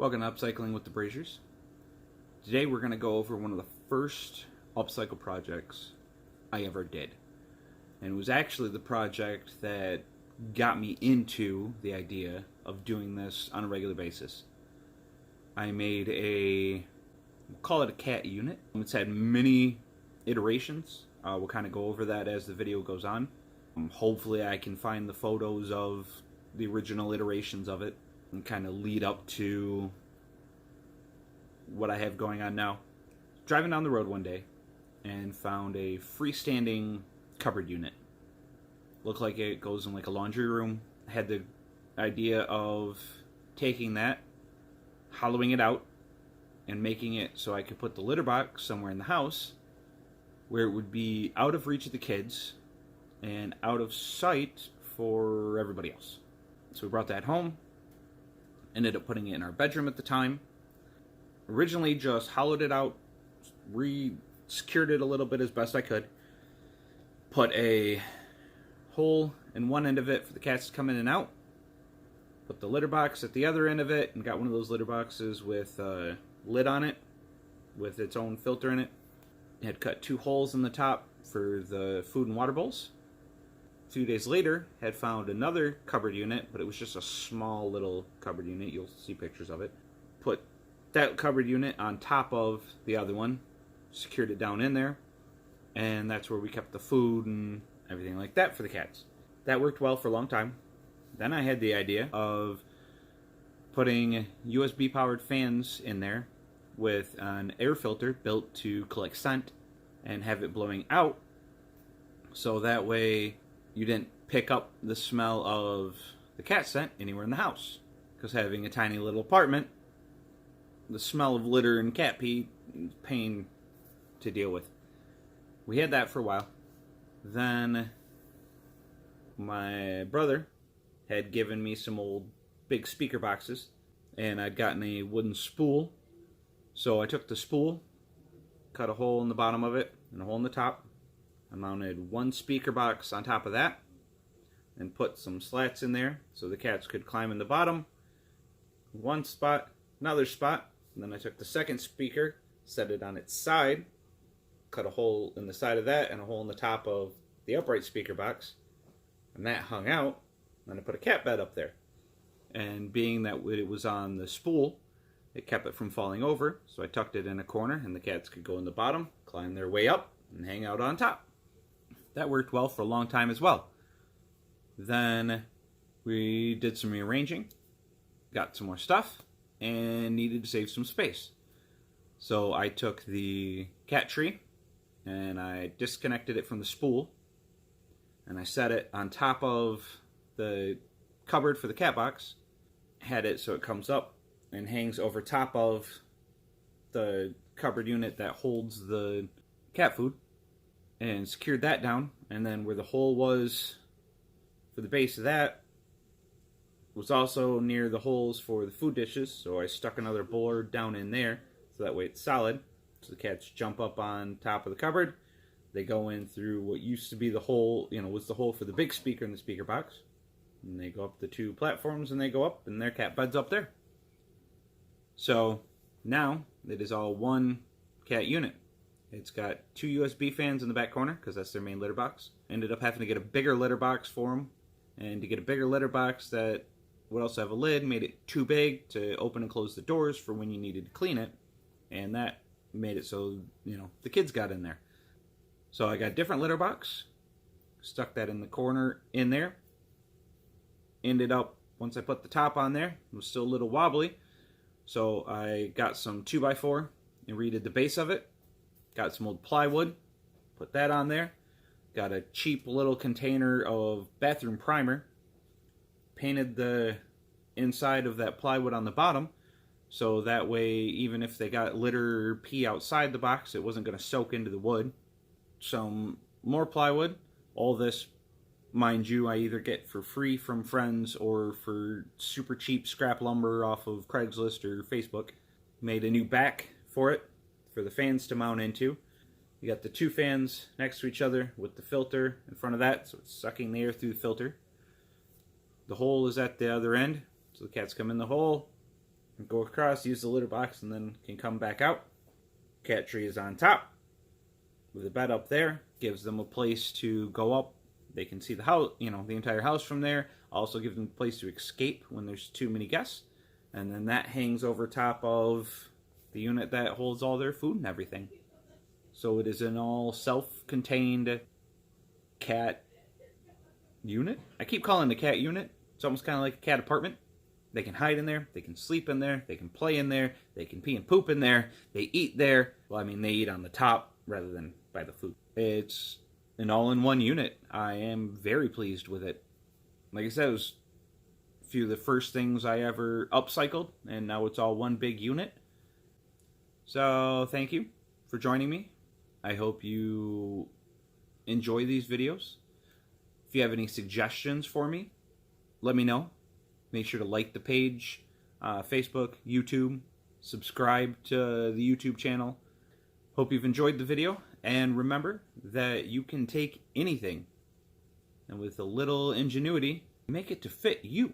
Welcome to Upcycling with the Braziers. Today we're going to go over one of the first upcycle projects I ever did. And it was actually the project that got me into the idea of doing this on a regular basis. I made we'll call it a cat unit. It's had many iterations. We'll kind of go over that as the video goes on. Hopefully I can find the photos of the original iterations of it and kind of lead up to what I have going on now. Driving down the road one day and found a freestanding cupboard unit. Looked like it goes in like a laundry room. I had the idea of taking that, hollowing it out, and making it so I could put the litter box somewhere in the house where it would be out of reach of the kids and out of sight for everybody else. So we brought that home. Ended up putting it in our bedroom at the time. Originally just hollowed it out, secured it a little bit as best I could. Put a hole in one end of it for the cats to come in and out. Put the litter box at the other end of it and got one of those litter boxes with a lid on it with its own filter in it. Had cut 2 holes in the top for the food and water bowls. A few days later, had found another cupboard unit, but it was just a small little cupboard unit. You'll see pictures of it. Put that cupboard unit on top of the other one, secured it down in there, and that's where we kept the food and everything like that for the cats. That worked well for a long time. Then I had the idea of putting USB-powered fans in there with an air filter built to collect scent and have it blowing out, so that way you didn't pick up the smell of the cat scent anywhere in the house. Because having a tiny little apartment, the smell of litter and cat pee is a pain to deal with. We had that for a while. Then my brother had given me some old big speaker boxes, and I'd gotten a wooden spool. So I took the spool, cut a hole in the bottom of it and a hole in the top. I mounted one speaker box on top of that and put some slats in there so the cats could climb in the bottom. One spot, another spot, and then I took the second speaker, set it on its side, cut a hole in the side of that and a hole in the top of the upright speaker box, and that hung out. Then I put a cat bed up there. And being that it was on the spool, it kept it from falling over, so I tucked it in a corner and the cats could go in the bottom, climb their way up, and hang out on top. That worked well for a long time as well. Then we did some rearranging, got some more stuff, and needed to save some space. So I took the cat tree and I disconnected it from the spool and I set it on top of the cupboard for the cat box. Had it so it comes up and hangs over top of the cupboard unit that holds the cat food, and secured that down. And then where the hole was for the base of that was also near the holes for the food dishes, so I stuck another board down in there so that way it's solid. So the cats jump up on top of the cupboard, they go in through what used to be the hole, was the hole for the big speaker in the speaker box, and they go up the 2 platforms and they go up and their cat bed's up there. So now it is all one cat unit. It's got 2 USB fans in the back corner because that's their main litter box. Ended up having to get a bigger litter box for them, and to get a bigger litter box that would also have a lid made it too big to open and close the doors for when you needed to clean it, and that made it so the kids got in there. So I got a different litter box, stuck that in the corner in there. Ended up, once I put the top on there, it was still a little wobbly, so I got some 2x4 and redid the base of it. Got some old plywood, put that on there. Got a cheap little container of bathroom primer. Painted the inside of that plywood on the bottom, so that way even if they got litter or pee outside the box, it wasn't going to soak into the wood. Some more plywood. All this, mind you, I either get for free from friends or for super cheap scrap lumber off of Craigslist or Facebook. Made a new back for it, for the fans to mount into. You got the 2 fans next to each other with the filter in front of that, so it's sucking the air through the filter. The hole is at the other end, so the cats come in the hole, Go across, use the litter box, and then can come back out. Cat tree is on top with a bed up there. Gives them a place to go up. They can see the house, the entire house from there. Also gives them a place to escape when there's too many guests. And then that hangs over top of the unit that holds all their food and everything. So it is an all self-contained cat unit. I keep calling it a cat unit. It's almost kind of like a cat apartment. They can hide in there, they can sleep in there, they can play in there, they can pee and poop in there, they eat there. Well, I mean, they eat on the top rather than by the food. It's an all-in-one unit. I am very pleased with it. Like I said, it was a few of the first things I ever upcycled, and now it's all one big unit. So, thank you for joining me. I hope you enjoy these videos. If you have any suggestions for me, let me know. Make sure to like the page, Facebook, YouTube, subscribe to the YouTube channel. Hope you've enjoyed the video, and remember that you can take anything and with a little ingenuity, make it to fit you.